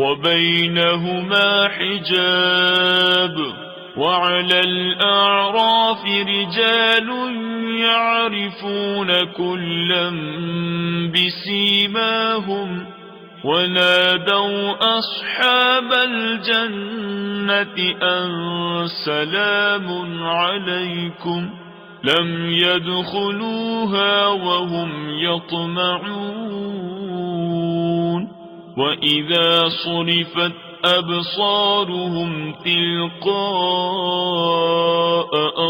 وبينهما حجاب وعلى الأعراف رجال يعرفون كلا بسيماهم ونادوا أصحاب الجنة أن سلام عليكم لم يدخلوها وهم يطمعون وإذا صرفت أبصارهم تلقاء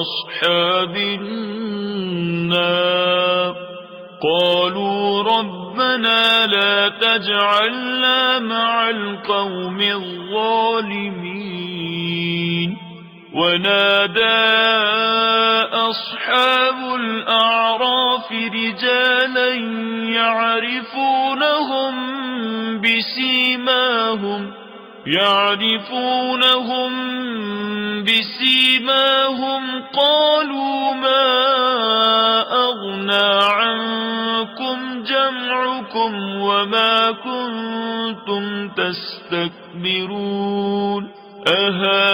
أصحاب النار قالوا ربنا لا تجعلنا مع القوم الظالمين ونادى أصحاب الأعراف رجالا يعرفونهم بسيماهم قالوا ما أغنى عنكم جمعكم وما كنتم تستكبرون أهؤلاء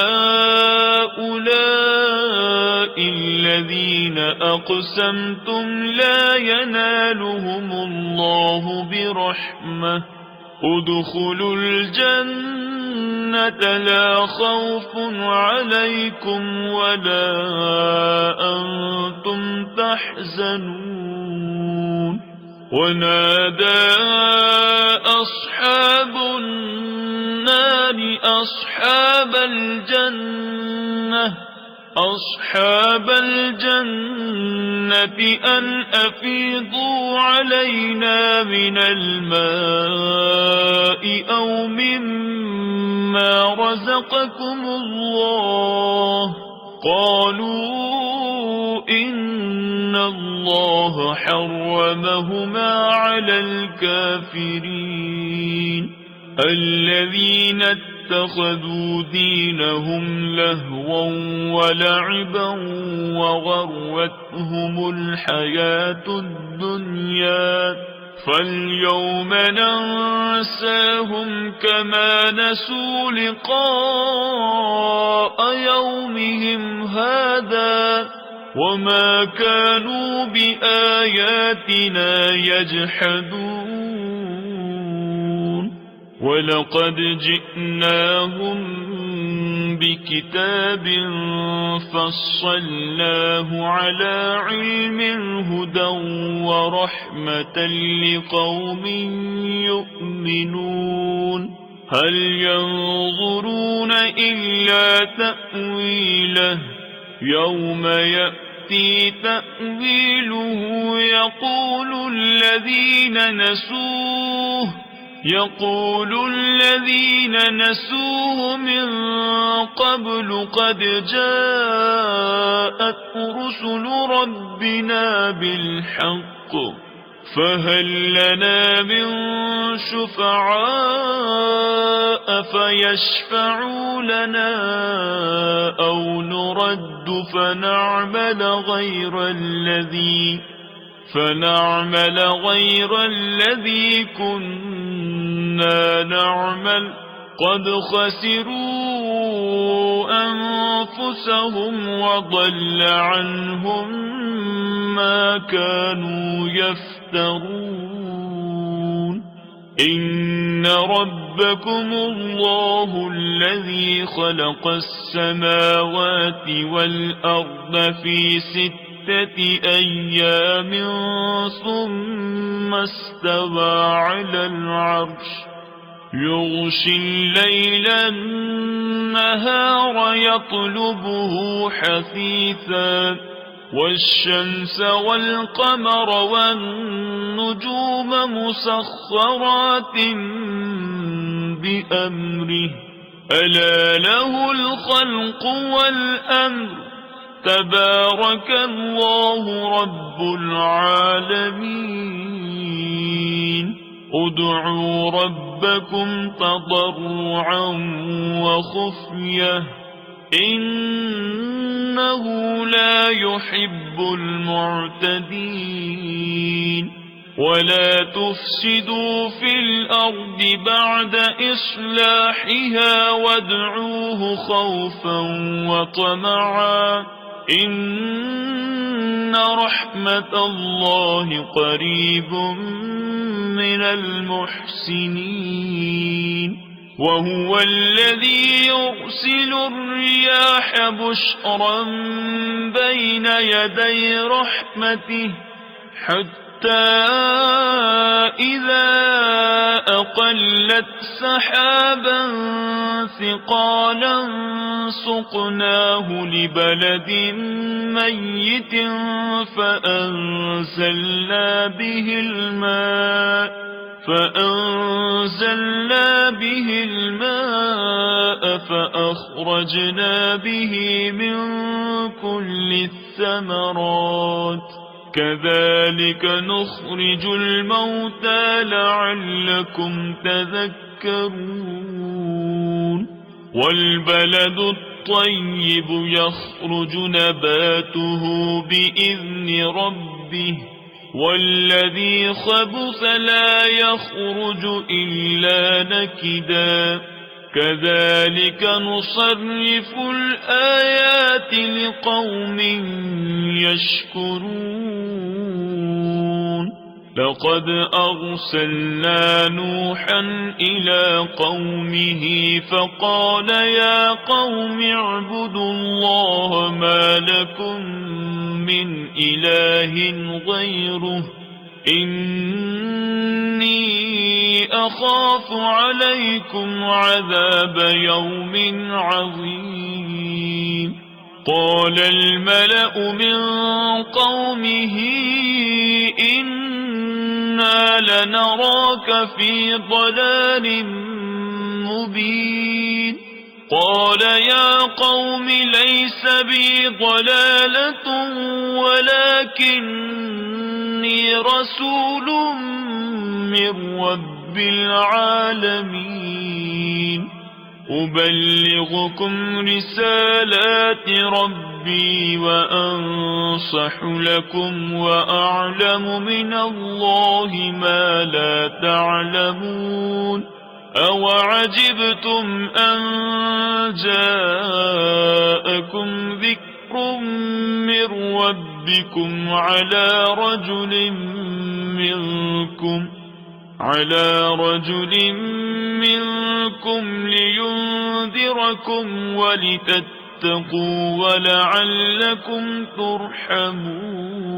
الذين أقسمتم لا ينالهم الله برحمة ادخلوا الجنة لا خوف عليكم ولا أنتم تحزنون ونادى أصحاب النار أصحاب الجنة أن أفيضوا علينا من الماء أو مما رزقكم الله قالوا إن الله حرمهما على الكافرين الذين اتخذوا دينهم لهوا ولعبا وغرتهم الحياة الدنيا فاليوم ننساهم كما نسوا لقاء يومهم هذا وما كانوا بآياتنا يجحدون ولقد جئناهم بكتاب فصلناه على علم هدى ورحمة لقوم يؤمنون هل ينظرون إلا تأويله يوم يأتي تأويله يقول الذين نسوه من قبل قد جاءت رسل ربنا بالحق فهل لنا من شفعاء فيشفعوا لنا أو نرد فنعمل غير الذي كنا نعمل قد خسروا أنفسهم وضل عنهم ما كانوا يفترون إن ربكم الله الذي خلق السماوات والأرض في 6 أيام ثم استوى على العرش يغشي الليل النهار يطلبه حثيثا والشمس والقمر والنجوم مسخرات بأمره ألا له الخلق والأمر تبارك الله رب العالمين ادعوا ربكم تضرعا وخفية إنه لا يحب المعتدين ولا تفسدوا في الأرض بعد إصلاحها وادعوه خوفا وطمعا إن رحمة الله قريب من المحسنين وهو الذي يرسل الرياح بشرا بين يدي رحمته حتى إذا أقلت سحابا ثقالا سقناه لبلد ميت فأنزلنا به الماء فأخرجنا به من كل الثمرات كذلك نخرج الموتى لعلكم تذكرون والبلد الطيب يخرج نباته بإذن ربه والذي خبث لا يخرج إلا نكدا كذلك نصرف الآيات لقوم يشكرون لقد أرسلنا نوحا إلى قومه فقال يا قوم اعبدوا الله ما لكم من إله غيره إني أخاف عليكم عذاب يوم عظيم قال الملأ من قومه إنا لنراك في ضلال مبين قال يا قوم ليس بي ضلالة ولكني رسول من رب العالمين أبلغكم رسالات ربي وأنصح لكم وأعلم من الله ما لا تعلمون أوعجبتم أن جاءكم ذكر من ربكم على رجل منكم لينذركم ولتتقوا ولعلكم ترحمون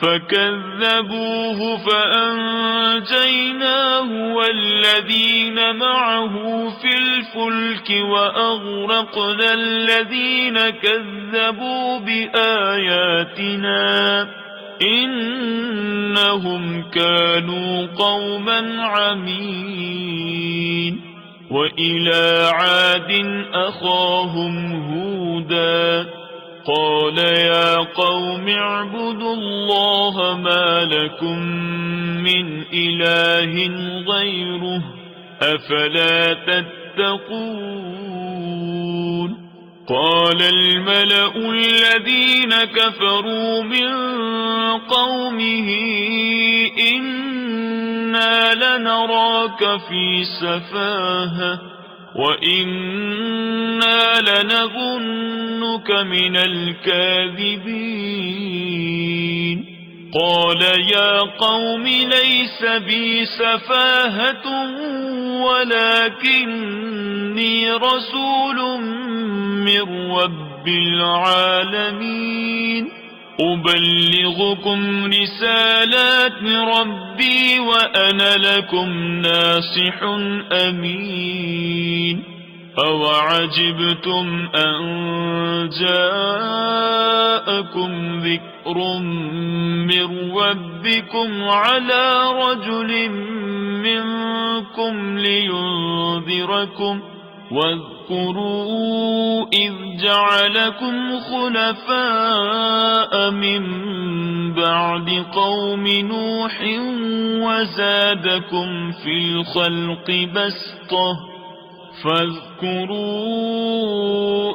فكذبوه فأنجيناه والذين معه في الفلك وأغرقنا الذين كذبوا بآياتنا إنهم كانوا قوما عمين وإلى عاد أخاهم هودا قال يا قوم اعبدوا الله ما لكم من إله غيره أفلا تتقون قال الملأ الذين كفروا من قومه إنا لنراك في سفاهة وإنا لنظنك من الكاذبين قال يا قوم ليس بي سفاهة ولكني رسول من رب العالمين أبلغكم رسالات ربي وأنا لكم ناصح أمين أوعجبتم أن جاءكم ذكر من ربكم على رجل منكم لينذركم واذكروا إذ جعلكم خلفاء من بعد قوم نوح وزادكم في الخلق بسطة فاذكروا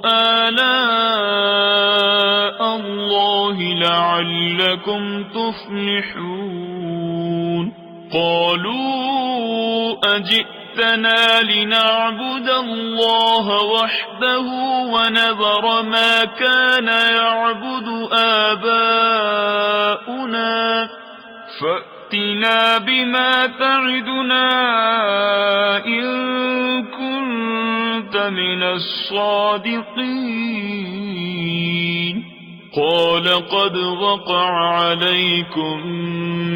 آلاء الله لعلكم تفلحون قالوا أجئتنا لنعبد الله وحده ونذر ما كان يعبد آباؤنا فأتنا بما تعدنا إن كنت من الصادقين قال قد وقع عليكم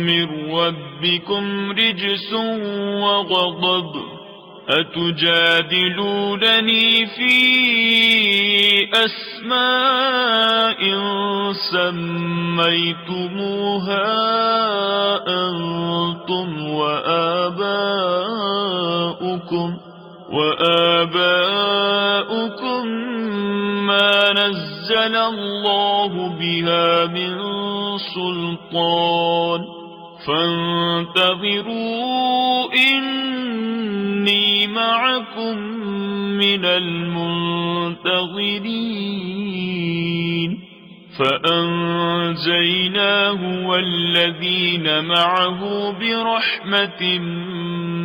من ربكم رجس وغضب أتجادلونني في أسماء سميتموها أنتم وآباؤكم ما نزل الله بها من سلطان فانتظروا إني معكم من المنتظرين فأنجيناه والذين معه برحمة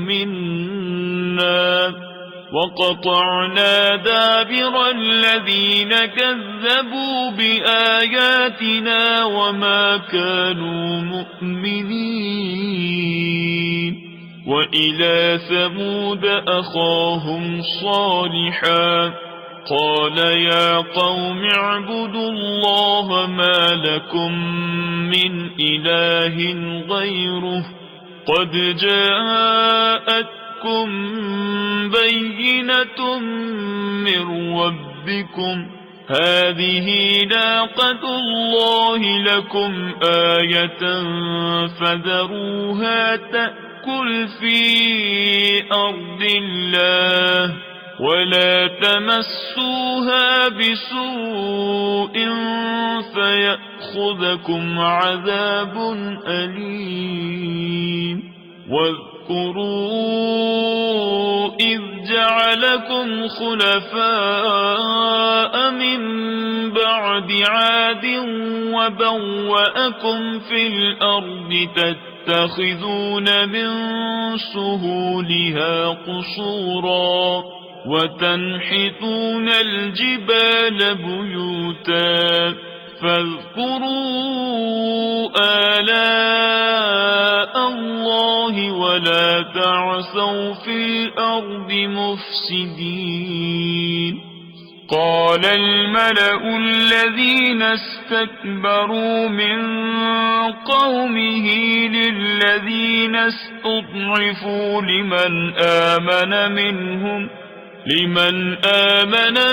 منا وقطعنا دابر الذين كذبوا بآياتنا وما كانوا مؤمنين وإلى ثمود أخاهم صالحا قال يا قوم اعبدوا الله ما لكم من إله غيره قد جاءتكم بينة من ربكم هذه ناقة الله لكم آية فذروها تأكل في أرض الله ولا تمسوها بسوء فيأخذكم عذاب أليم واذكروا إذ جعلكم خلفاء من بعد عاد وبوأكم في الأرض تتخذون من سهولها قصورا وتنحتون الجبال بيوتا فاذكروا آلاء الله ولا تعثوا في الأرض مفسدين قال الملأ الذين استكبروا من قومه للذين استضعفوا لمن آمن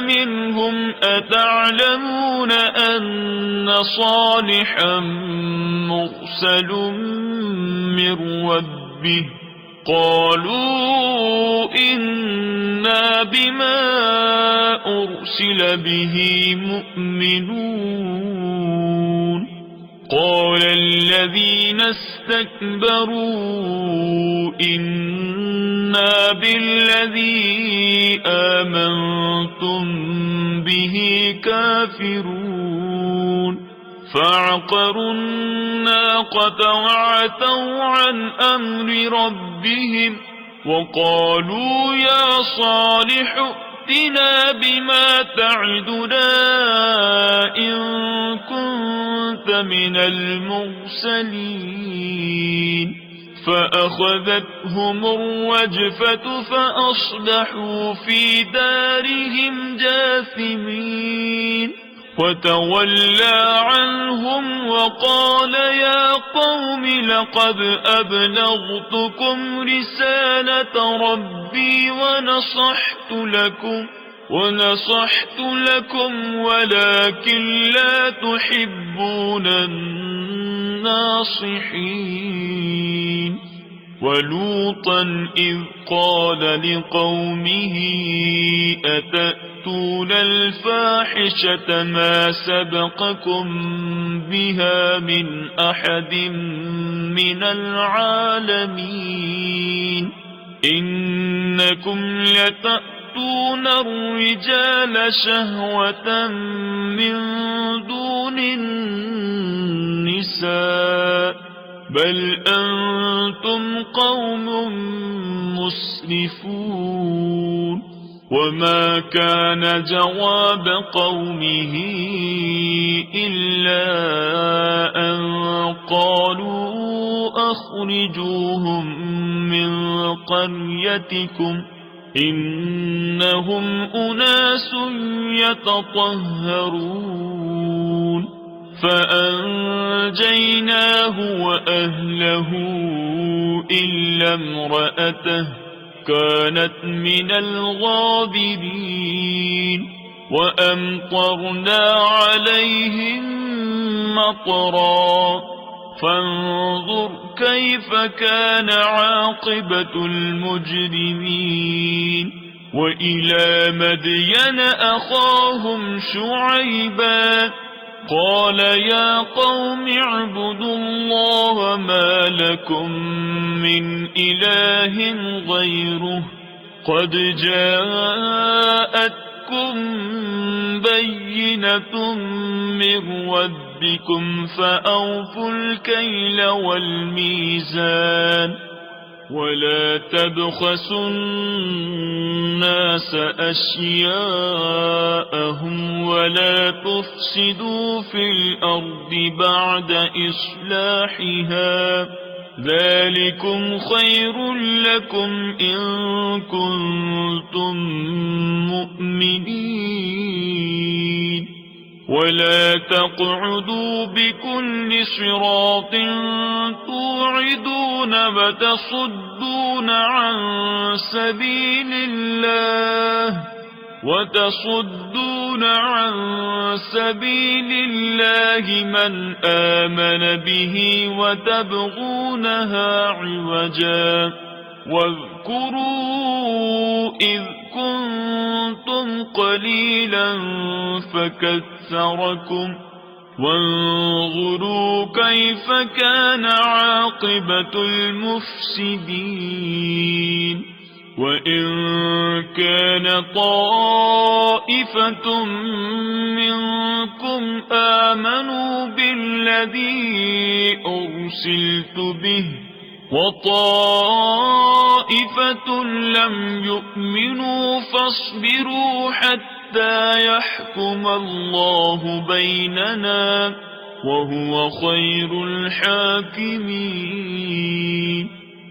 منهم أتعلمون أن صالحا مرسل من ربه قالوا إنا بما أرسل به مؤمنون قال الذين استكبروا إنا بالذي آمنتم به كافرون فعقروا الناقة وعتوا عن أمر ربهم وقالوا يا صالح ائتنا بما تعدنا إن كنت من المرسلين فأخذتهم الرجفة فأصبحوا في دارهم جاثمين وتولى عنهم وقال يا قوم لقد أبلغتكم رسالة ربي ونصحت لكم ولكن لا تحبون الناصحين ولوطا إذ قال لقومه أتأتون الفاحشة ما سبقكم بها من أحد من العالمين إنكم لتأتون يأتون الرجال شهوة من دون النساء بل أنتم قوم مسرفون. وما كان جواب قومه إلا أن قالوا أخرجوهم من قريتكم إنهم أناس يتطهرون. فأنجيناه وأهله إلا امرأته كانت من الغابرين. وأمطرنا عليهم مطرا فانظر كيف كان عاقبة المجرمين. وإلى مدين أخاهم شعيبا قال يا قوم اعبدوا الله ما لكم من إله غيره قد جاءتكم بينة من ربكم فأوفوا الكيل والميزان ولا تبخسوا الناس أشياءهم ولا تفسدوا في الأرض بعد إصلاحها ذلكم خير لكم إن كنتم مؤمنين. ولا تقعدوا بكل صراط توعدون وتصدون عن سبيل الله من آمن به وتبغونها عوجا. واذكروا إذ كنتم قليلا فكثركم وانظروا كيف كان عاقبة المفسدين. وإن كان طائفة منكم آمنوا بالذي أرسلت به وطائفة لم يؤمنوا فاصبروا حتى يحكم الله بيننا وهو خير الحاكمين.